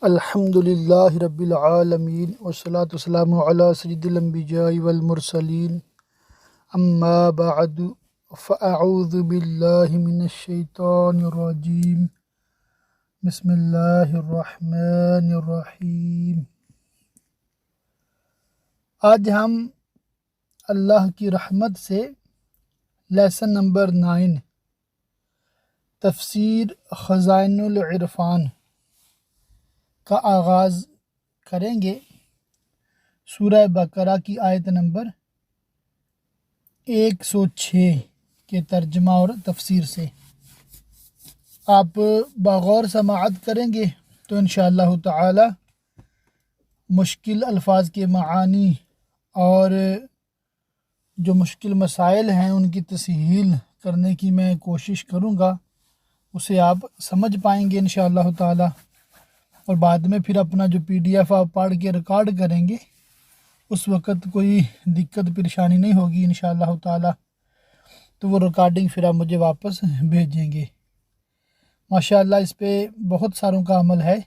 الحمد للہ رب العالمین والصلاة والسلام علی سید الانبیاء والمرسلین اما بعد فاعوذ باللہ من الشیطان الرجیم بسم اللہ الرحمن الرحیم۔ آج ہم اللہ کی رحمت سے لیسن نمبر 9 تفسیر خزائن العرفان کا آغاز کریں گے سورہ بقرہ کی آیت نمبر 106 کے ترجمہ اور تفسیر سے۔ آپ بغور سماعت کریں گے تو انشاءاللہ تعالی مشکل الفاظ کے معانی اور جو مشکل مسائل ہیں ان کی تسہیل کرنے کی میں کوشش کروں گا، اسے آپ سمجھ پائیں گے انشاءاللہ تعالی، اور بعد میں پھر اپنا جو PDF آپ پڑھ کے ریکارڈ کریں گے اس وقت کوئی دقت پریشانی نہیں ہوگی انشاءاللہ تعالی، تو وہ ریکارڈنگ پھر آپ مجھے واپس بھیجیں گے۔ ماشاءاللہ اس پہ بہت ساروں کا عمل ہے،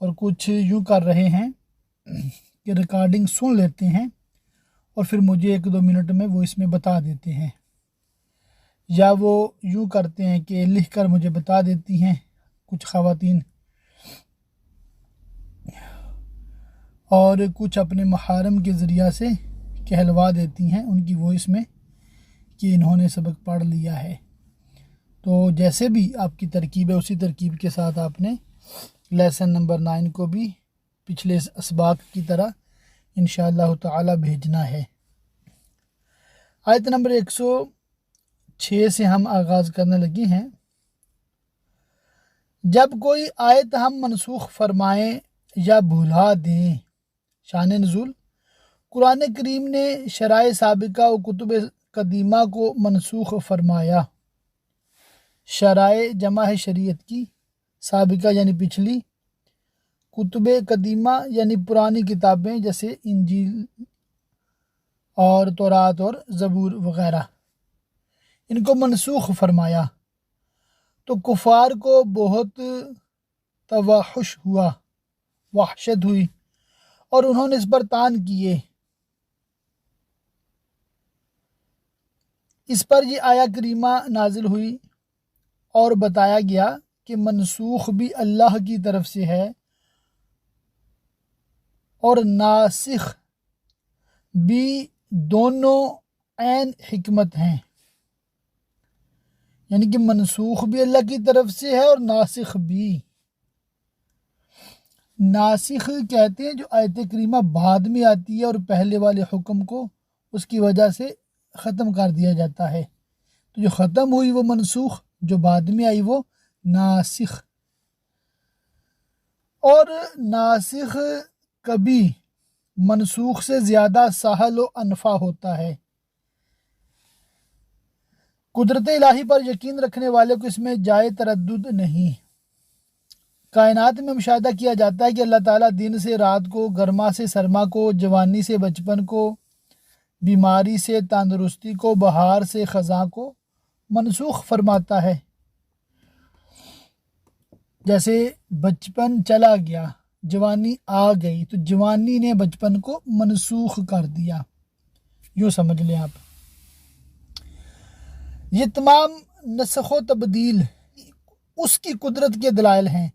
اور کچھ یوں کر رہے ہیں کہ ریکارڈنگ سن لیتے ہیں اور پھر مجھے 1-2 منٹ میں وہ اس میں بتا دیتے ہیں، یا وہ یوں کرتے ہیں کہ لکھ کر مجھے بتا دیتی ہیں کچھ خواتین، اور کچھ اپنے محارم کے ذریعہ سے کہلوا دیتی ہیں ان کی وائس میں کہ انہوں نے سبق پڑھ لیا ہے۔ تو جیسے بھی آپ کی ترکیب ہے اسی ترکیب کے ساتھ آپ نے لیسن نمبر 9 کو بھی پچھلے اسباق کی طرح انشاءاللہ تعالی بھیجنا ہے۔ آیت نمبر 106 سے ہم آغاز کرنے لگے ہیں۔ جب کوئی آیت ہم منسوخ فرمائیں یا بھلا دیں۔ شان نزول: قرآن کریم نے شرائع سابقہ و کتب قدیمہ کو منسوخ فرمایا۔ شرائع جمع ہے شریعت کی، سابقہ یعنی پچھلی، کتب قدیمہ یعنی پرانی کتابیں جیسے انجیل اور تورات اور زبور وغیرہ، ان کو منسوخ فرمایا تو کفار کو بہت توحش ہوا، وحشت ہوئی، اور انہوں نے اس پر طعن کیے۔ اس پر یہ آیہ کریمہ نازل ہوئی اور بتایا گیا کہ منسوخ بھی اللہ کی طرف سے ہے اور ناسخ بھی، دونوں عین حکمت ہیں، یعنی کہ منسوخ بھی اللہ کی طرف سے ہے اور ناسخ بھی۔ ناسخ کہتے ہیں جو آیت کریمہ بعد میں آتی ہے اور پہلے والے حکم کو اس کی وجہ سے ختم کر دیا جاتا ہے، تو جو ختم ہوئی وہ منسوخ، جو بعد میں آئی وہ ناسخ۔ اور ناسخ کبھی منسوخ سے زیادہ سہل و انفع ہوتا ہے۔ قدرت الہی پر یقین رکھنے والے کو اس میں جائے تردد نہیں۔ کائنات میں مشاہدہ کیا جاتا ہے کہ اللہ تعالیٰ دن سے رات کو، گرما سے سرما کو، جوانی سے بچپن کو، بیماری سے تندرستی کو، بہار سے خزاں کو منسوخ فرماتا ہے۔ جیسے بچپن چلا گیا، جوانی آ گئی، تو جوانی نے بچپن کو منسوخ کر دیا، یوں سمجھ لیں آپ۔ یہ تمام نسخ و تبدیل اس کی قدرت کے دلائل ہیں،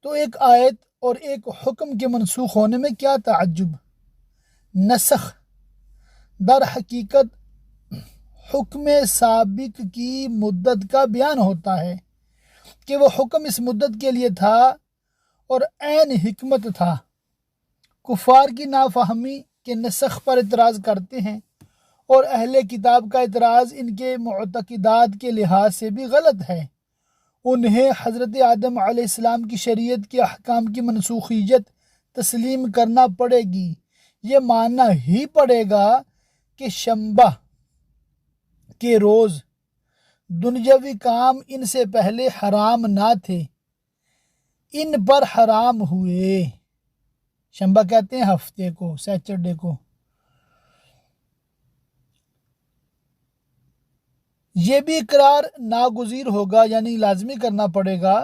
تو ایک آیت اور ایک حکم کے منسوخ ہونے میں کیا تعجب۔ نسخ در حقیقت حکم سابق کی مدت کا بیان ہوتا ہے کہ وہ حکم اس مدت کے لیے تھا اور عین حکمت تھا۔ کفار کی نافہمی کے نسخ پر اعتراض کرتے ہیں، اور اہل کتاب کا اعتراض ان کے معتقدات کے لحاظ سے بھی غلط ہے۔ انہیں حضرت آدم علیہ السلام کی شریعت کے احکام کی منسوخیت تسلیم کرنا پڑے گی، یہ ماننا ہی پڑے گا کہ شنبہ کے روز دنیاوی کام ان سے پہلے حرام نہ تھے، ان پر حرام ہوئے۔ شنبہ کہتے ہیں ہفتے کو، سیچرڈے کو۔ یہ بھی اقرار ناگزیر ہوگا، یعنی لازمی کرنا پڑے گا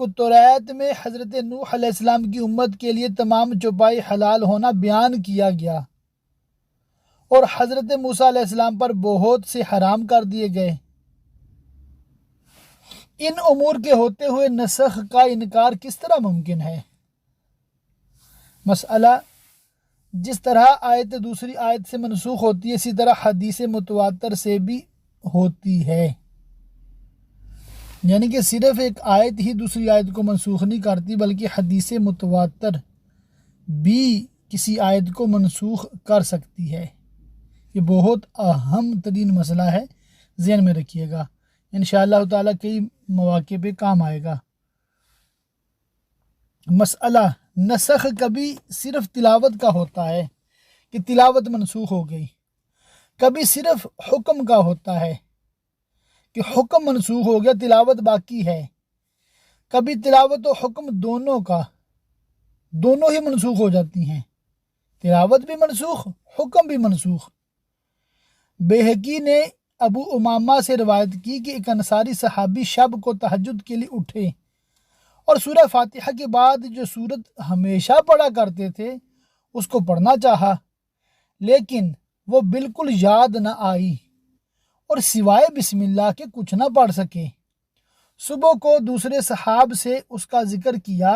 توریت میں حضرت نوح علیہ السلام کی امت کے لیے تمام چوپائی حلال ہونا بیان کیا گیا اور حضرت موسیٰ علیہ السلام پر بہت سے حرام کر دیے گئے۔ ان امور کے ہوتے ہوئے نسخ کا انکار کس طرح ممکن ہے؟ مسئلہ: جس طرح آیت دوسری آیت سے منسوخ ہوتی ہے اسی طرح حدیث متواتر سے بھی ہوتی ہے، یعنی کہ صرف ایک آیت ہی دوسری آیت کو منسوخ نہیں کرتی بلکہ حدیث متواتر بھی کسی آیت کو منسوخ کر سکتی ہے۔ یہ بہت اہم ترین مسئلہ ہے، ذہن میں رکھیے گا، انشاءاللہ تعالیٰ کئی مواقع پہ کام آئے گا۔ مسئلہ: نسخ کبھی صرف تلاوت کا ہوتا ہے کہ تلاوت منسوخ ہو گئی، کبھی صرف حکم کا ہوتا ہے کہ حکم منسوخ ہو گیا تلاوت باقی ہے، کبھی تلاوت و حکم دونوں ہی منسوخ ہو جاتی ہیں، تلاوت بھی منسوخ، حکم بھی منسوخ۔ بیہقی نے ابو امامہ سے روایت کی کہ ایک انصاری صحابی شب کو تہجد کے لیے اٹھے اور سورہ فاتحہ کے بعد جو سورت ہمیشہ پڑھا کرتے تھے اس کو پڑھنا چاہا، لیکن وہ بالکل یاد نہ آئی اور سوائے بسم اللہ کے کچھ نہ پڑھ سکے۔ صبح کو دوسرے صحاب سے اس کا ذکر کیا،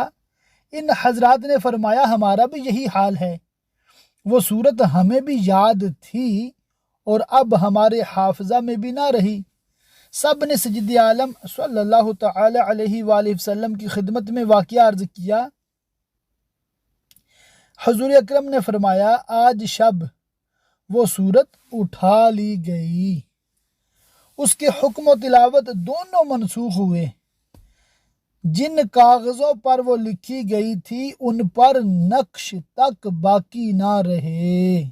ان حضرات نے فرمایا ہمارا بھی یہی حال ہے، وہ سورت ہمیں بھی یاد تھی اور اب ہمارے حافظہ میں بھی نہ رہی۔ سب نے سید عالم صلی اللہ تعالی علیہ وآلہ وسلم کی خدمت میں واقعہ عرض کیا۔ حضور اکرم نے فرمایا آج شب وہ سورت اٹھا لی گئی، اس کے حکم و تلاوت دونوں منسوخ ہوئے، جن کاغذوں پر وہ لکھی گئی تھی ان پر نقش تک باقی نہ رہے۔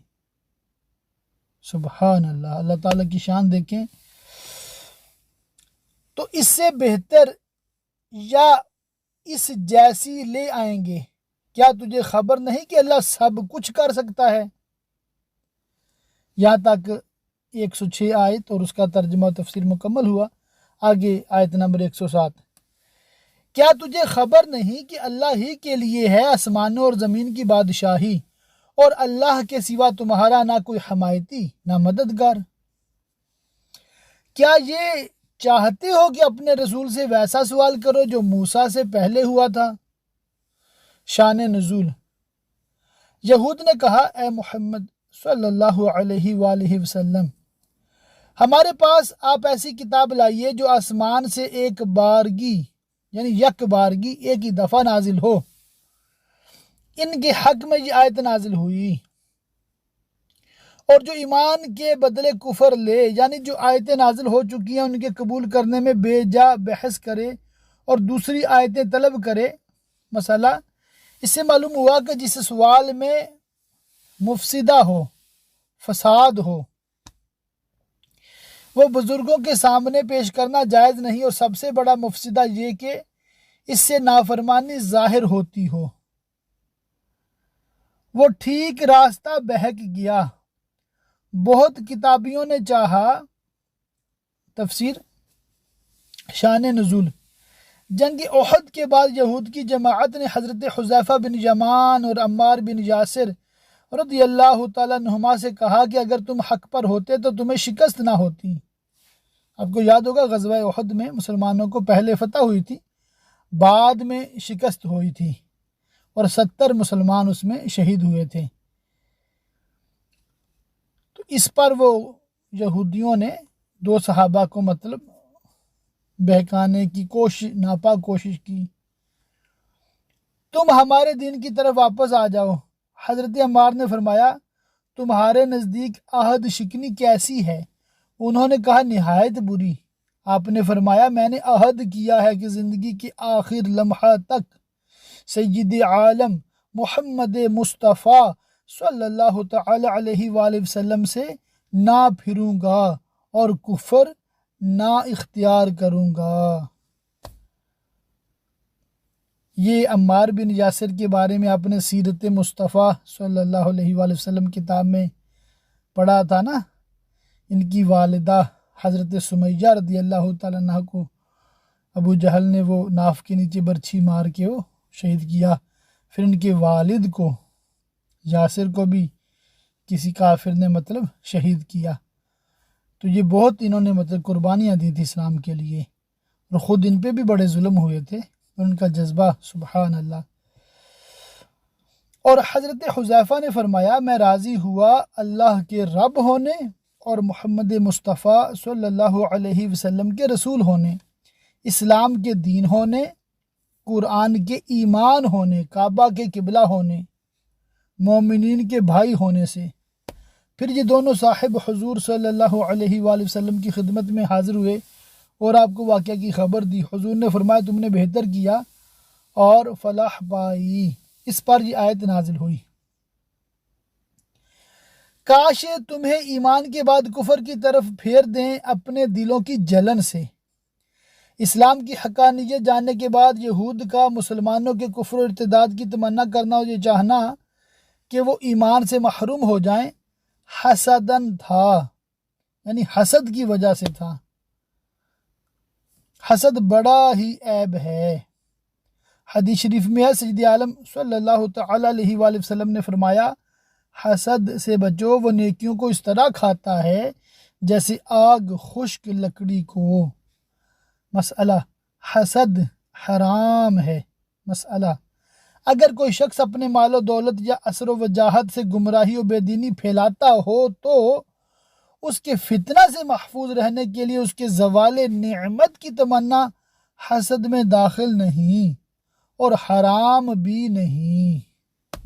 سبحان اللہ، اللہ تعالیٰ کی شان دیکھیں۔ تو اس سے بہتر یا اس جیسی لے آئیں گے، کیا تجھے خبر نہیں کہ اللہ سب کچھ کر سکتا ہے؟ یہاں تک 106 آیت اور اس کا ترجمہ و تفسیر مکمل ہوا۔ آگے آیت نمبر 107، کیا تجھے خبر نہیں کہ اللہ ہی کے لیے ہے آسمانوں اور زمین کی بادشاہی اور اللہ کے سوا تمہارا نہ کوئی حمایتی نہ مددگار؟ کیا یہ چاہتے ہو کہ اپنے رسول سے ویسا سوال کرو جو موسیٰ سے پہلے ہوا تھا؟ شان نزول: یہود نے کہا اے محمد صلی اللہ علیہ وآلہ وسلم، ہمارے پاس آپ ایسی کتاب لائیے جو آسمان سے ایک بارگی یعنی یک بارگی ایک ہی دفعہ نازل ہو۔ ان کے حق میں یہ آیت نازل ہوئی، اور جو ایمان کے بدلے کفر لے یعنی جو آیتیں نازل ہو چکی ہیں ان کے قبول کرنے میں بے جا بحث کرے اور دوسری آیتیں طلب کرے۔ مسئلہ: اس سے معلوم ہوا کہ جس سوال میں مفسدہ ہو، فساد ہو، وہ بزرگوں کے سامنے پیش کرنا جائز نہیں، اور سب سے بڑا مفسدہ یہ کہ اس سے نافرمانی ظاہر ہوتی ہو۔ وہ ٹھیک راستہ بہک گیا۔ بہت کتابیوں نے چاہا۔ تفسیر شان نزول: جنگ احد کے بعد یہود کی جماعت نے حضرت حذیفہ بن یمان اور عمار بن یاسر رضی اللہ تعالیٰ عنہما سے کہا کہ اگر تم حق پر ہوتے تو تمہیں شکست نہ ہوتی۔ آپ کو یاد ہوگا غزوہ احد میں مسلمانوں کو پہلے فتح ہوئی تھی، بعد میں شکست ہوئی تھی اور 70 مسلمان اس میں شہید ہوئے تھے۔ تو اس پر وہ یہودیوں نے 2 صحابہ کو بہکانے کی ناپاک کوشش کی۔ تم ہمارے دین کی طرف واپس آ جاؤ۔ حضرت عمار نے فرمایا تمہارے نزدیک عہد شکنی کیسی ہے؟ انہوں نے کہا نہایت بری۔ آپ نے فرمایا میں نے عہد کیا ہے کہ زندگی کے آخر لمحہ تک سید عالم محمد مصطفیٰ صلی اللہ تعالی علیہ وآلہ وسلم سے نہ پھروں گا اور کفر نہ اختیار کروں گا۔ یہ عمار بن یاسر کے بارے میں آپ نے سیرت مصطفیٰ صلی اللہ علیہ وآلہ وسلم کتاب میں پڑھا تھا نا۔ ان کی والدہ حضرت سمیہ رضی اللہ تعالیٰ عنہ کو ابو جہل نے وہ ناف کے نیچے برچھی مار کے وہ شہید کیا، پھر ان کے والد کو یاسر کو بھی کسی کافر نے مطلب شہید کیا۔ تو یہ بہت انہوں نے مطلب قربانیاں دی تھی اسلام کے لیے، اور خود ان پہ بھی بڑے ظلم ہوئے تھے، ان کا جذبہ سبحان اللہ۔ اور حضرت حذیفہ نے فرمایا میں راضی ہوا اللہ کے رب ہونے اور محمد مصطفیٰ صلی اللہ علیہ وسلم کے رسول ہونے، اسلام کے دین ہونے، قرآن کے ایمان ہونے، کعبہ کے قبلہ ہونے، مومنین کے بھائی ہونے سے۔ پھر یہ دونوں صاحب حضور صلی اللہ علیہ وآلہ وسلم کی خدمت میں حاضر ہوئے اور آپ کو واقعہ کی خبر دی۔ حضور نے فرمایا تم نے بہتر کیا اور فلاح پائی۔ اس پر یہ آیت نازل ہوئی، کاش تمہیں ایمان کے بعد کفر کی طرف پھیر دیں اپنے دلوں کی جلن سے۔ اسلام کی حقانیت جاننے کے بعد یہود کا مسلمانوں کے کفر و ارتداد کی تمنا کرنا اور یہ چاہنا کہ وہ ایمان سے محروم ہو جائیں حسدن تھا، یعنی حسد کی وجہ سے تھا۔ حسد بڑا ہی عیب ہے۔ حدیث شریف میں ہے سید عالم صلی اللہ تعالی علیہ وآلہ وسلم نے فرمایا حسد سے بچو، وہ نیکیوں کو اس طرح کھاتا ہے جیسے آگ خشک لکڑی کو۔ مسئلہ حسد حرام ہے۔ مسئلہ اگر کوئی شخص اپنے مال و دولت یا اثر و وجاہت سے گمراہی و بے دینی پھیلاتا ہو تو اس کے فتنہ سے محفوظ رہنے کے لیے اس کے زوال نعمت کی تمنا حسد میں داخل نہیں اور حرام بھی نہیں۔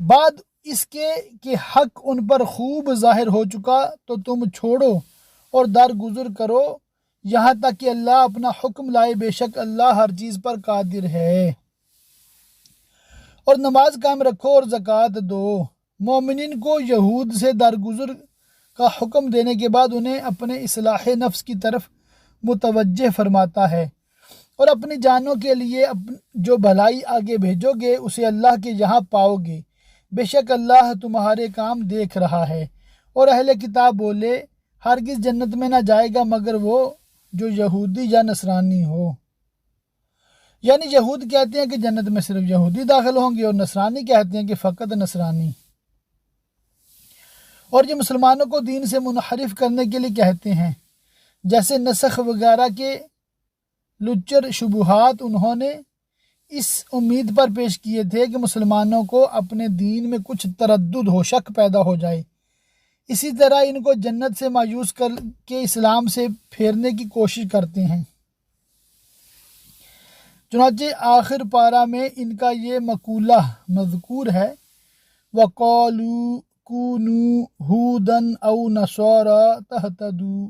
بعد اس کے کہ حق ان پر خوب ظاہر ہو چکا تو تم چھوڑو اور درگزر کرو یہاں تک کہ اللہ اپنا حکم لائے، بے شک اللہ ہر چیز پر قادر ہے۔ اور نماز قائم رکھو اور زکوٰۃ دو۔ مومنین کو یہود سے درگزر کا حکم دینے کے بعد انہیں اپنے اصلاح نفس کی طرف متوجہ فرماتا ہے، اور اپنی جانوں کے لیے جو بھلائی آگے بھیجو گے اسے اللہ کے یہاں پاؤ گے، بے شک اللہ تمہارے کام دیکھ رہا ہے۔ اور اہل کتاب بولے ہرگز جنت میں نہ جائے گا مگر وہ جو یہودی یا نصرانی ہو، یعنی یہود کہتے ہیں کہ جنت میں صرف یہودی داخل ہوں گے اور نصرانی کہتے ہیں کہ فقط نصرانی، اور یہ مسلمانوں کو دین سے منحرف کرنے کے لیے کہتے ہیں۔ جیسے نسخ وغیرہ کے لچر شبہات انہوں نے اس امید پر پیش کیے تھے کہ مسلمانوں کو اپنے دین میں کچھ تردد ہو، شک پیدا ہو جائے، اسی طرح ان کو جنت سے مایوس کر کے اسلام سے پھیرنے کی کوشش کرتے ہیں۔ چنانچہ آخر پارہ میں ان کا یہ مقولہ مذکور ہے، وَقَالُوا كُونُوا هُودًا أَوْ نَصَارَىٰ تَهْتَدُوا۔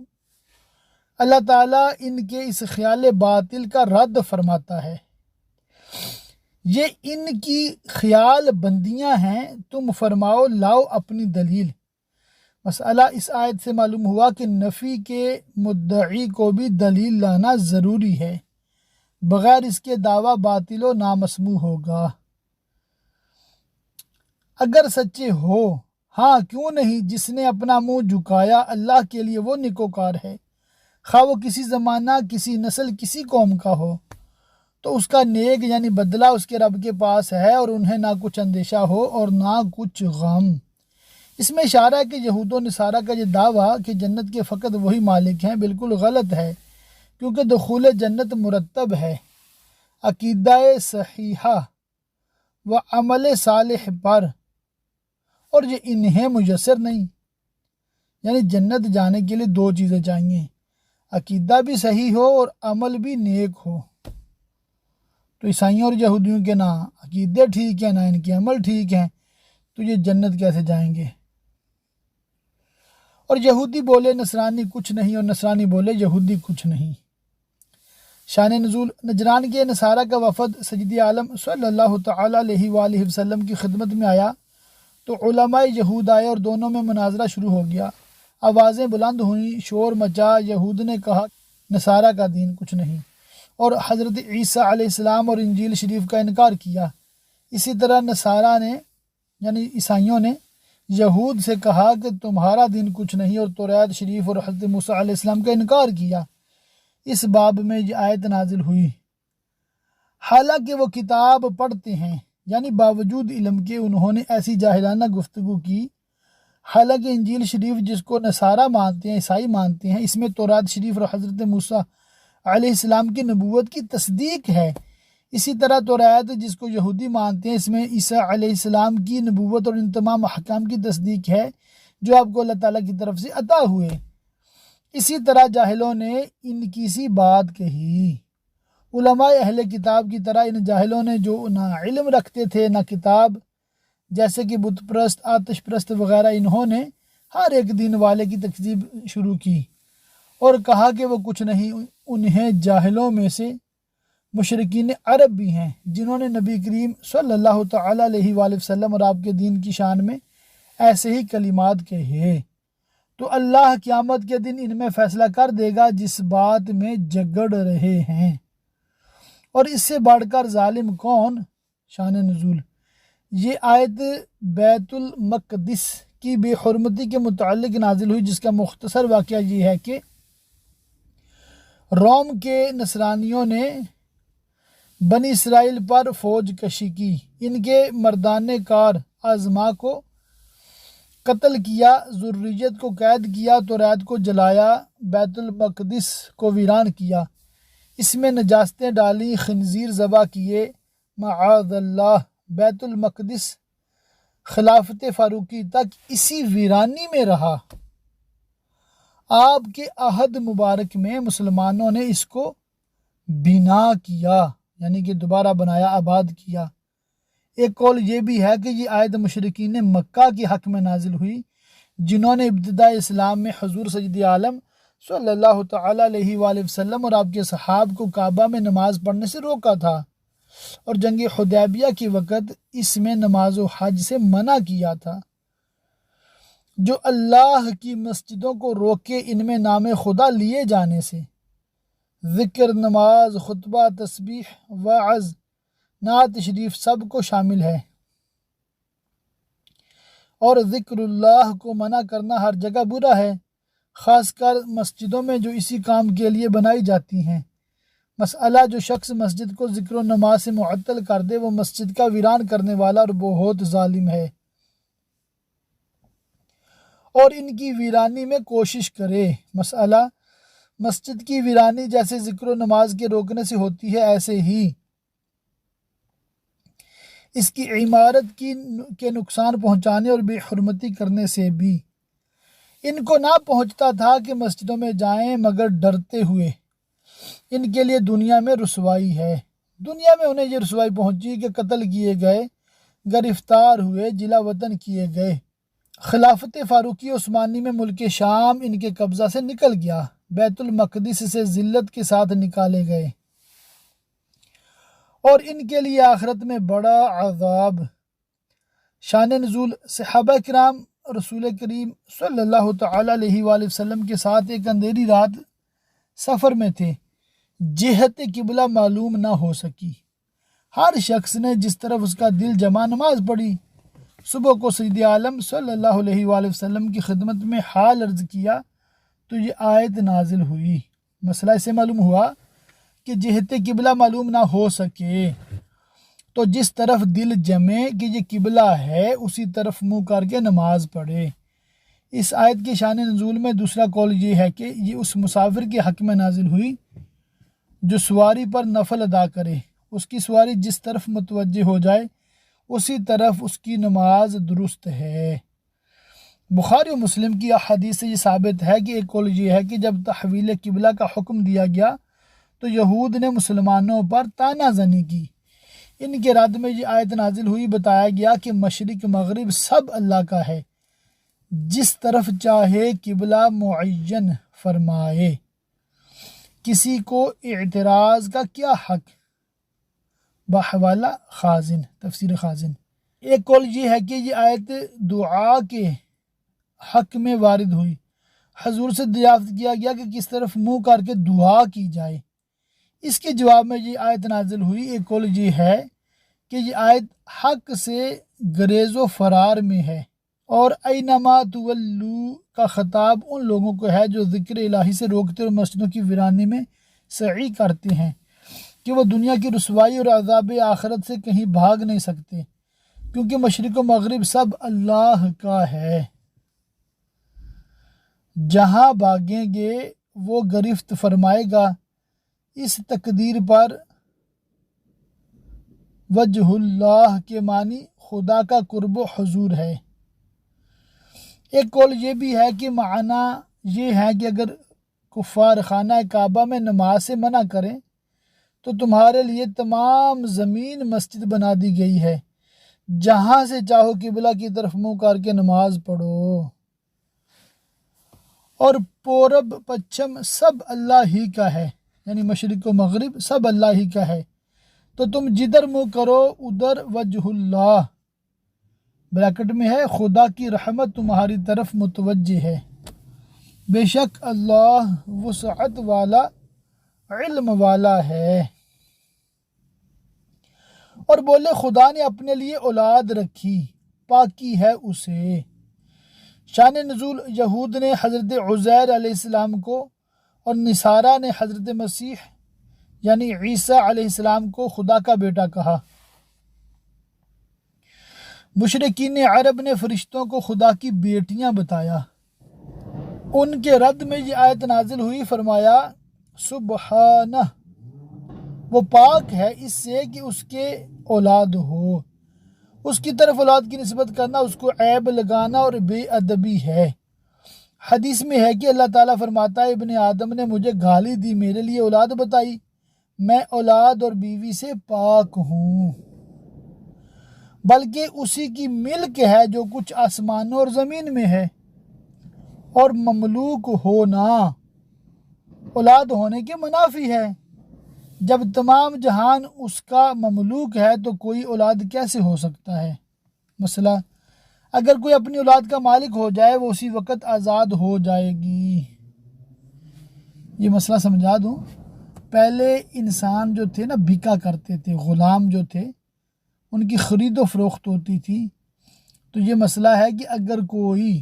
اللہ تعالیٰ ان کے اس خیال باطل کا رد فرماتا ہے، یہ ان کی خیال بندیاں ہیں، تم فرماؤ لاؤ اپنی دلیل۔ مسئلہ اس آیت سے معلوم ہوا کہ نفی کے مدعی کو بھی دلیل لانا ضروری ہے، بغیر اس کے دعویٰ باطل و نامسموع ہوگا۔ اگر سچے ہو، ہاں کیوں نہیں، جس نے اپنا منہ جھکایا اللہ کے لیے وہ نیکوکار ہے، خواہ وہ کسی زمانہ، کسی نسل، کسی قوم کا ہو، تو اس کا نیک یعنی بدلہ اس کے رب کے پاس ہے، اور انہیں نہ کچھ اندیشہ ہو اور نہ کچھ غم۔ اس میں اشارہ ہے کہ یہود و نصارہ کا یہ دعویٰ کہ جنت کے فقط وہی مالک ہیں بالکل غلط ہے، کیونکہ دخول جنت مرتب ہے عقیدہ صحیحہ و عمل صالح پر، اور یہ انہیں میسر نہیں۔ یعنی جنت جانے کے لیے دو چیزیں چاہیے، عقیدہ بھی صحیح ہو اور عمل بھی نیک ہو۔ تو عیسائیوں اور یہودیوں کے نہ عقیدے ٹھیک ہیں نہ ان کے عمل ٹھیک ہیں، تو یہ جنت کیسے جائیں گے؟ اور یہودی بولے نصرانی کچھ نہیں، اور نصرانی بولے یہودی کچھ نہیں۔ شان نزول، نجران کے نصارہ کا وفد سید عالم صلی اللہ تعالی علیہ وآلہ وسلم کی خدمت میں آیا تو علماء یہود آئے اور دونوں میں مناظرہ شروع ہو گیا، آوازیں بلند ہوئیں، شور مچا، یہود نے کہا نصارہ کا دین کچھ نہیں، اور حضرت عیسیٰ علیہ السلام اور انجیل شریف کا انکار کیا۔ اسی طرح نصارہ نے یعنی عیسائیوں نے یہود سے کہا کہ تمہارا دین کچھ نہیں، اور توریت شریف اور حضرت موسیٰ علیہ السلام کا انکار کیا۔ اس باب میں یہ آیت نازل ہوئی، حالانکہ وہ کتاب پڑھتے ہیں، یعنی باوجود علم کے انہوں نے ایسی جاہلانہ گفتگو کی۔ حالانکہ انجیل شریف جس کو نصارہ مانتے ہیں، عیسائی مانتے ہیں، اس میں تورات شریف اور حضرت موسیٰ علیہ السلام کی نبوت کی تصدیق ہے۔ اسی طرح تورات جس کو یہودی مانتے ہیں، اس میں عیسیٰ علیہ السلام کی نبوت اور ان تمام احکام کی تصدیق ہے جو آپ کو اللہ تعالیٰ کی طرف سے عطا ہوئے۔ اسی طرح جاہلوں نے ان کی سی بات کہی۔ علماء اہل کتاب کی طرح ان جاہلوں نے جو نہ علم رکھتے تھے نہ کتاب، جیسے کہ بت پرست، آتش پرست وغیرہ، انہوں نے ہر ایک دین والے کی تکذیب شروع کی اور کہا کہ وہ کچھ نہیں۔ انہیں جاہلوں میں سے مشرکین عرب بھی ہیں جنہوں نے نبی کریم صلی اللہ تعالیٰ علیہ وآلہ وسلم اور آپ کے دین کی شان میں ایسے ہی کلمات کہے۔ تو اللہ قیامت کے دن ان میں فیصلہ کر دے گا جس بات میں جھگڑ رہے ہیں۔ اور اس سے بڑھ کر ظالم کون؟ شان نزول۔ یہ آیت بیت المقدس کی بے حرمتی کے متعلق نازل ہوئی، جس کا مختصر واقعہ یہ ہے کہ روم کے نصرانیوں نے بنی اسرائیل پر فوج کشی کی، ان کے مردان کار اعظما کو قتل کیا، ذریت کو قید کیا، تورات کو جلایا، بیت المقدس کو ویران کیا، اس میں نجاستیں ڈالیں، خنزیر ذبح کیے۔ معاذ اللہ، بیت المقدس خلافت فاروقی تک اسی ویرانی میں رہا۔ آپ کے عہد مبارک میں مسلمانوں نے اس کو بنا کیا، یعنی کہ دوبارہ بنایا، آباد کیا۔ ایک قول یہ بھی ہے کہ یہ آیت مشرکین مکہ کے حق میں نازل ہوئی جنہوں نے ابتداء اسلام میں حضور سید عالم صلی اللہ تعالیٰ علیہ وآلہ وسلم اور آپ کے صحاب کو کعبہ میں نماز پڑھنے سے روکا تھا، اور جنگ حدیبیہ کے وقت اس میں نماز و حج سے منع کیا تھا۔ جو اللہ کی مسجدوں کو روکے ان میں نام خدا لیے جانے سے، ذکر، نماز، خطبہ، تسبیح، وعظ، نعت شریف سب کو شامل ہے، اور ذکر اللہ کو منع کرنا ہر جگہ برا ہے، خاص کر مسجدوں میں جو اسی کام کے لیے بنائی جاتی ہیں۔ مسئلہ، جو شخص مسجد کو ذکر و نماز سے معطل کر دے وہ مسجد کا ویران کرنے والا اور بہت ظالم ہے، اور ان کی ویرانی میں کوشش کرے۔ مسئلہ، مسجد کی ویرانی جیسے ذکر و نماز کے روکنے سے ہوتی ہے، ایسے ہی اس کی عمارت کے نقصان پہنچانے اور بے حرمتی کرنے سے بھی۔ ان کو نہ پہنچتا تھا کہ مسجدوں میں جائیں مگر ڈرتے ہوئے۔ ان کے لیے دنیا میں رسوائی ہے، دنیا میں انہیں یہ رسوائی پہنچی کہ قتل کیے گئے، گرفتار ہوئے، جلا وطن کیے گئے۔ خلافت فاروقی عثمانی میں ملک شام ان کے قبضہ سے نکل گیا، بیت المقدس سے ذلت کے ساتھ نکالے گئے، اور ان کے لیے آخرت میں بڑا عذاب۔ شان نزول، صحابہ کرام رسول کریم صلی اللہ تعالیٰ علیہ وآلہ وسلم کے ساتھ ایک اندھیری رات سفر میں تھے، جہت قبلہ معلوم نہ ہو سکی۔ ہر شخص نے جس طرف اس کا دل جما نماز پڑھی۔ صبح کو سید عالم صلی اللہ علیہ وآلہ وسلم کی خدمت میں حال عرض کیا تو یہ آیت نازل ہوئی۔ مسئلہ اسے معلوم ہوا کہ جہت قبلہ معلوم نہ ہو سکے تو جس طرف دل جمے کہ یہ قبلہ ہے اسی طرف منہ کر کے نماز پڑھے۔ اس آیت کے شان نزول میں دوسرا قول یہ ہے کہ یہ اس مسافر کے حق میں نازل ہوئی جو سواری پر نفل ادا کرے، اس کی سواری جس طرف متوجہ ہو جائے اسی طرف اس کی نماز درست ہے۔ بخاری و مسلم کی احادیث سے یہ ثابت ہے کہ ایک قول یہ ہے کہ جب تحویل قبلہ کا حکم دیا گیا تو یہود نے مسلمانوں پر طعنہ زنی کی۔ ان کے رد میں یہ آیت نازل ہوئی، بتایا گیا کہ مشرق مغرب سب اللہ کا ہے، جس طرف چاہے قبلہ معین فرمائے، کسی کو اعتراض کا کیا حق۔ بحوالہ خازن، تفسیر خازن۔ ایک قول یہ ہے کہ یہ آیت دعا کے حق میں وارد ہوئی، حضور سے دریافت کیا گیا کہ کس طرف منہ کر کے دعا کی جائے، اس کے جواب میں یہ آیت نازل ہوئی۔ ایک قول یہ ہے کہ یہ آیت حق سے گریز و فرار میں ہے، اور اینما تولو کا خطاب ان لوگوں کو ہے جو ذکر الہی سے روکتے اور مسجدوں کی ویرانی میں سعی کرتے ہیں۔ کہ وہ دنیا کی رسوائی اور عذاب آخرت سے کہیں بھاگ نہیں سکتے، کیونکہ مشرق و مغرب سب اللہ کا ہے۔ جہاں بھاگیں گے وہ گرفت فرمائے گا۔ اس تقدیر پر وجہ اللہ کے معنی خدا کا قرب و حضور ہے۔ ایک قول یہ بھی ہے کہ معنی یہ ہے کہ اگر کفار خانہ کعبہ میں نماز سے منع کریں تو تمہارے لیے تمام زمین مسجد بنا دی گئی ہے، جہاں سے چاہو قبلہ کی طرف منہ کر کے نماز پڑھو، اور پورب پچھم سب اللہ ہی کا ہے، یعنی مشرق و مغرب سب اللہ ہی کا ہے، تو تم جدھر منہ کرو ادھر وجہ اللہ، بریکٹ میں ہے، خدا کی رحمت تمہاری طرف متوجہ ہے، بے شک اللہ وسعت والا علم والا ہے۔ اور بولے خدا نے اپنے لیے اولاد رکھی، پاکی ہے اسے۔ شان نزول، یہود نے حضرت عزیر علیہ السلام کو اور نصارہ نے حضرت مسیح یعنی عیسیٰ علیہ السلام کو خدا کا بیٹا کہا۔ مشرکین عرب نے فرشتوں کو خدا کی بیٹیاں بتایا۔ ان کے رد میں یہ آیت نازل ہوئی، فرمایا سبحانہ، وہ پاک ہے اس سے کہ اس کے اولاد ہو۔ اس کی طرف اولاد کی نسبت کرنا اس کو عیب لگانا اور بے ادبی ہے۔ حدیث میں ہے کہ اللہ تعالیٰ فرماتا ہے ابن آدم نے مجھے گالی دی، میرے لیے اولاد بتائی، میں اولاد اور بیوی سے پاک ہوں، بلکہ اسی کی ملک ہے جو کچھ آسمانوں اور زمین میں ہے، اور مملوک ہونا اولاد ہونے کے منافی ہے۔ جب تمام جہان اس کا مملوک ہے تو کوئی اولاد کیسے ہو سکتا ہے؟ مسئلہ، اگر کوئی اپنی اولاد کا مالک ہو جائے وہ اسی وقت آزاد ہو جائے گی۔ یہ مسئلہ سمجھا دوں، پہلے انسان جو تھے نا بکا کرتے تھے، غلام جو تھے ان کی خرید و فروخت ہوتی تھی، تو یہ مسئلہ ہے کہ اگر کوئی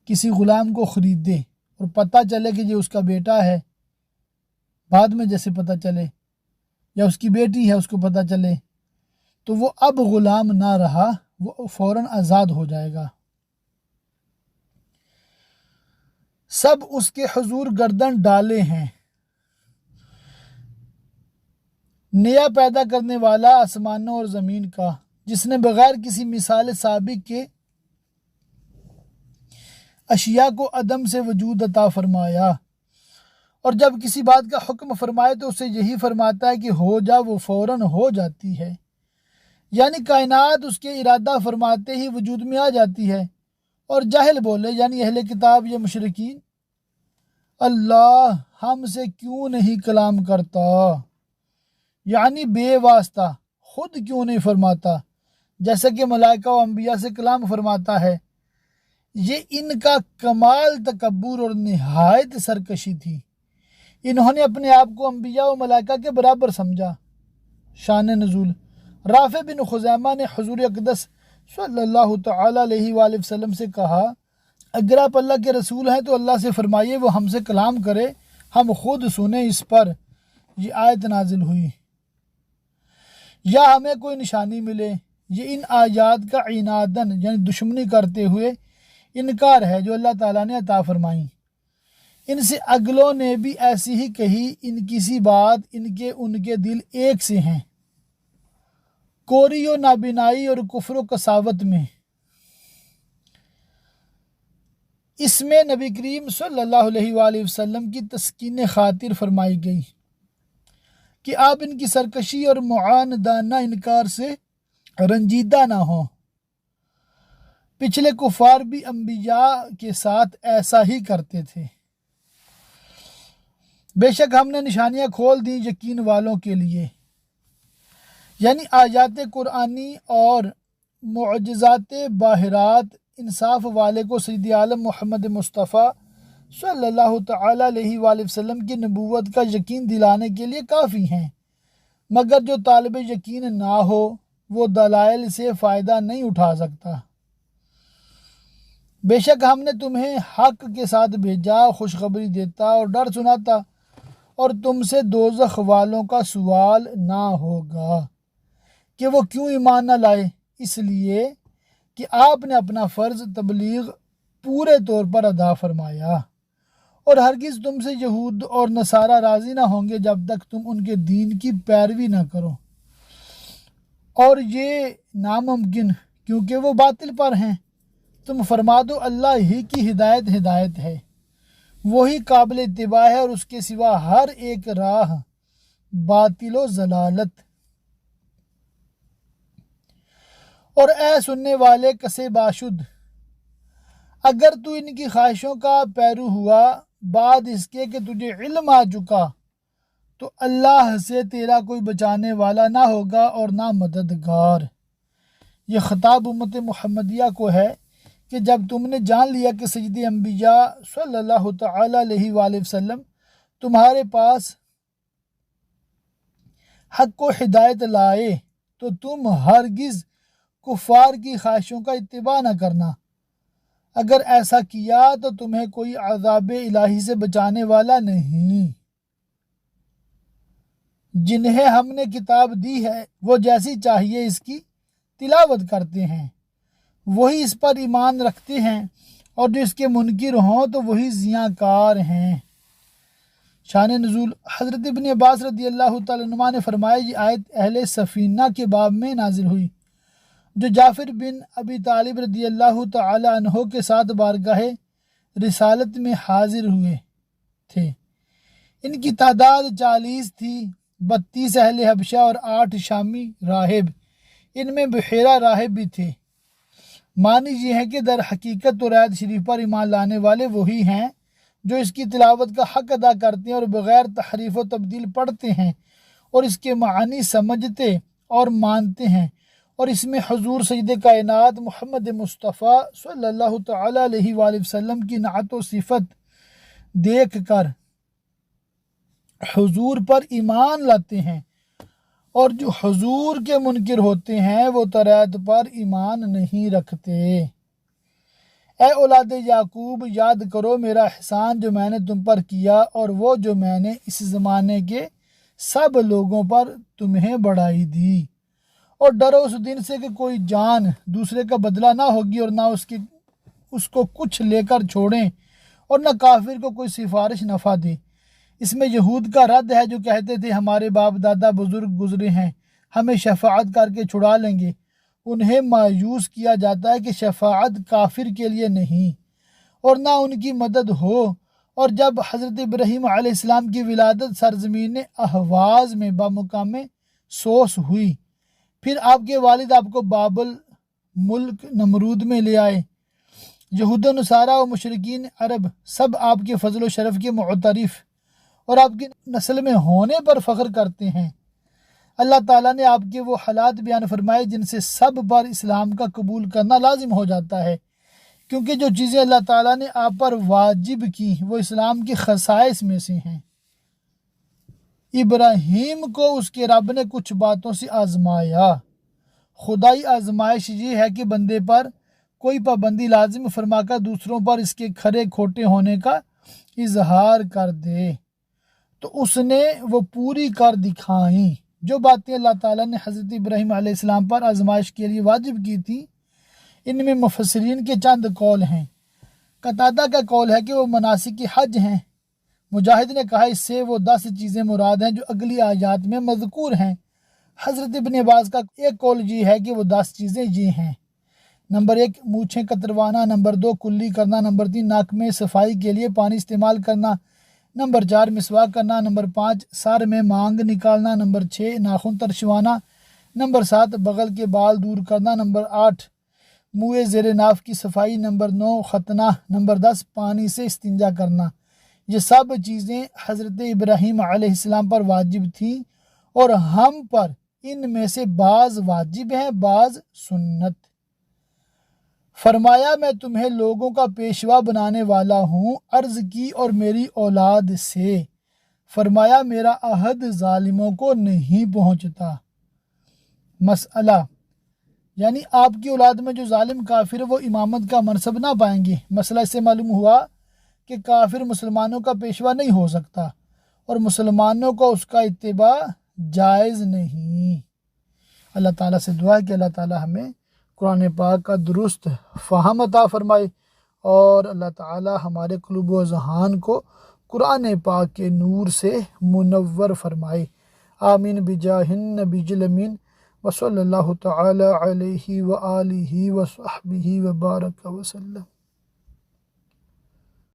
کسی غلام کو خریدے اور پتہ چلے کہ یہ اس کا بیٹا ہے، بعد میں جیسے پتہ چلے، یا اس کی بیٹی ہے اس کو پتہ چلے، تو وہ اب غلام نہ رہا، وہ فوراً آزاد ہو جائے گا۔ سب اس کے حضور گردن ڈالے ہیں، نیا پیدا کرنے والا آسمانوں اور زمین کا، جس نے بغیر کسی مثال سابق کے اشیاء کو عدم سے وجود عطا فرمایا، اور جب کسی بات کا حکم فرمائے تو اسے یہی فرماتا ہے کہ ہو جا، وہ فوراً ہو جاتی ہے، یعنی کائنات اس کے ارادہ فرماتے ہی وجود میں آ جاتی ہے۔ اور جاہل بولے یعنی اہل کتاب یا مشرکین، اللہ ہم سے کیوں نہیں کلام کرتا، یعنی بے واسطہ خود کیوں نہیں فرماتا جیسا کہ ملائکہ و انبیاء سے کلام فرماتا ہے۔ یہ ان کا کمال تکبر اور نہایت سرکشی تھی، انہوں نے اپنے آپ کو انبیاء و ملائکہ کے برابر سمجھا۔ شان نزول، رافع بن خزیمہ نے حضور اقدس صلی اللہ تعالیٰ علیہ وآلہ وسلم سے کہا، اگر آپ اللہ کے رسول ہیں تو اللہ سے فرمائیے وہ ہم سے کلام کرے، ہم خود سنیں۔ اس پر یہ آیت نازل ہوئی، یا ہمیں کوئی نشانی ملے۔ یہ ان آیات کا عناداً یعنی دشمنی کرتے ہوئے انکار ہے جو اللہ تعالیٰ نے عطا فرمائیں۔ ان سے اگلوں نے بھی ایسی ہی کہی، ان کی سی بات ان کے دل ایک سے ہیں، کوری و نابینائی اور کفر و کساوت میں۔ اس میں نبی کریم صلی اللہ علیہ وآلہ وسلم کی تسکین خاطر فرمائی گئی کہ آپ ان کی سرکشی اور معاندانہ انکار سے رنجیدہ نہ ہوں، پچھلے کفار بھی انبیاء کے ساتھ ایسا ہی کرتے تھے۔ بے شک ہم نے نشانیاں کھول دی یقین والوں کے لیے، یعنی آیات قرآنی اور معجزات باہرات انصاف والے کو سید عالم محمد مصطفیٰ صلی اللہ تعالیٰ علیہ وآلہ وسلم کی نبوت کا یقین دلانے کے لیے کافی ہیں، مگر جو طالب یقین نہ ہو وہ دلائل سے فائدہ نہیں اٹھا سکتا۔ بے شک ہم نے تمہیں حق کے ساتھ بھیجا، خوشخبری دیتا اور ڈر سناتا، اور تم سے دوزخ والوں کا سوال نہ ہوگا کہ وہ کیوں ایمان نہ لائے، اس لیے کہ آپ نے اپنا فرض تبلیغ پورے طور پر ادا فرمایا، اور ہرگز تم سے یہود اور نصارہ راضی نہ ہوں گے جب تک تم ان کے دین کی پیروی نہ کرو، اور یہ ناممکن کیونکہ وہ باطل پر ہیں۔ تم فرما دو اللہ ہی کی ہدایت ہے، وہی قابل اتباع ہے، اور اس کے سوا ہر ایک راہ باطل و ضلالت۔ اور اے سننے والے کسے باشد، اگر تو ان کی خواہشوں کا پیرو ہوا بعد اس کے کہ تجھے علم آ چکا، تو اللہ سے تیرا کوئی بچانے والا نہ ہوگا اور نہ مددگار۔ یہ خطاب امت محمدیہ کو ہے کہ جب تم نے جان لیا کہ سید انبیاء صلی اللہ تعالی علیہ وآلہ وسلم تمہارے پاس حق و ہدایت لائے، تو تم ہرگز کفار کی خواہشوں کا اتباع نہ کرنا۔ اگر ایسا کیا تو تمہیں کوئی عذاب الہی سے بچانے والا نہیں۔ جنہیں ہم نے کتاب دی ہے وہ جیسی چاہیے اس کی تلاوت کرتے ہیں، وہی اس پر ایمان رکھتے ہیں، اور جو اس کے منکر ہوں تو وہی زیاں کار ہیں۔ شان نزول حضرت ابن عباس رضی اللہ تعالیٰ عنہ نے فرمایا یہ آیت اہل سفینہ کے باب میں نازل ہوئی، جو جعفر بن ابی طالب رضی اللہ تعالی عنہ کے ساتھ بارگاہ رسالت میں حاضر ہوئے تھے۔ ان کی تعداد 40 تھی، 32 اہل حبشہ اور 8 شامی راہب، ان میں بحیرہ راہب بھی تھے۔ معنی یہ ہے کہ در حقیقت تو آیت شریف پر ایمان لانے والے وہی ہیں جو اس کی تلاوت کا حق ادا کرتے ہیں اور بغیر تحریف و تبدیل پڑھتے ہیں اور اس کے معنی سمجھتے اور مانتے ہیں، اور اس میں حضور سید کائنات محمد مصطفیٰ صلی اللہ تعالی علیہ وآلہ وسلم کی نعت و صفت دیکھ کر حضور پر ایمان لاتے ہیں، اور جو حضور کے منکر ہوتے ہیں وہ ترائت پر ایمان نہیں رکھتے۔ اے اولاد یعقوب، یاد کرو میرا احسان جو میں نے تم پر کیا، اور وہ جو میں نے اس زمانے کے سب لوگوں پر تمہیں بڑھائی دی، اور ڈرو اس دن سے کہ کوئی جان دوسرے کا بدلہ نہ ہوگی، اور نہ اس کو کچھ لے کر چھوڑیں، اور نہ کافر کو کوئی سفارش نفع دے۔ اس میں یہود کا رد ہے جو کہتے تھے ہمارے باپ دادا بزرگ گزرے ہیں، ہمیں شفاعت کر کے چھڑا لیں گے۔ انہیں مایوس کیا جاتا ہے کہ شفاعت کافر کے لیے نہیں، اور نہ ان کی مدد ہو۔ اور جب حضرت ابراہیم علیہ السلام کی ولادت سرزمین اہواز میں بمقام سوس ہوئی، پھر آپ کے والد آپ کو بابل ملک نمرود میں لے آئے۔ یہود و نصارہ و مشرکین عرب سب آپ کے فضل و شرف کے معترف اور آپ کی نسل میں ہونے پر فخر کرتے ہیں۔ اللہ تعالیٰ نے آپ کے وہ حالات بیان فرمائے جن سے سب پر اسلام کا قبول کرنا لازم ہو جاتا ہے، کیونکہ جو چیزیں اللہ تعالیٰ نے آپ پر واجب کی وہ اسلام کی خصائص میں سے ہیں۔ ابراہیم کو اس کے رب نے کچھ باتوں سے آزمایا۔ خدائی آزمائش یہ ہے کہ بندے پر کوئی پابندی لازم فرما کر دوسروں پر اس کے کھرے کھوٹے ہونے کا اظہار کر دے، تو اس نے وہ پوری کر دکھائیں۔ جو باتیں اللہ تعالیٰ نے حضرت ابراہیم علیہ السلام پر آزمائش کے لیے واجب کی تھی، ان میں مفسرین کے چند قول ہیں۔ قتادہ کا قول ہے کہ وہ مناسک حج ہیں۔ مجاہد نے کہا اس سے وہ 10 چیزیں مراد ہیں جو اگلی آیات میں مذکور ہیں۔ حضرت ابن عباس کا ایک قول یہ ہے کہ وہ 10 چیزیں یہ ہیں: نمبر 1 مونچھیں کتروانا، نمبر 2 کلی کرنا، نمبر 3 ناک میں صفائی کے لیے پانی استعمال کرنا، نمبر 4 مسواک کرنا، نمبر 5 سر میں مانگ نکالنا، نمبر 6 ناخن ترشوانا، نمبر 7 بغل کے بال دور کرنا، نمبر 8 منہ زیر ناف کی صفائی، نمبر 9 ختنہ، نمبر 10 پانی سے استنجا کرنا۔ یہ سب چیزیں حضرت ابراہیم علیہ السلام پر واجب تھیں، اور ہم پر ان میں سے بعض واجب ہیں، بعض سنت۔ فرمایا میں تمہیں لوگوں کا پیشوا بنانے والا ہوں، عرض کی اور میری اولاد سے۔ فرمایا میرا عہد ظالموں کو نہیں پہنچتا۔ مسئلہ، یعنی آپ کی اولاد میں جو ظالم کافر وہ امامت کا منصب نہ پائیں گے۔ مسئلہ اس سے معلوم ہوا کہ کافر مسلمانوں کا پیشوا نہیں ہو سکتا، اور مسلمانوں کو اس کا اتباع جائز نہیں۔ اللہ تعالیٰ سے دعا ہے کہ اللہ تعالیٰ ہمیں قرآن پاک کا درست فہم عطا فرمائے، اور اللہ تعالیٰ ہمارے قلوب و اذہان کو قرآن پاک کے نور سے منور فرمائے۔ آمین بجاہ النبی الامین وصلی اللہ تعالی علیہ وآلہ وصحبہ وبارک وسلم۔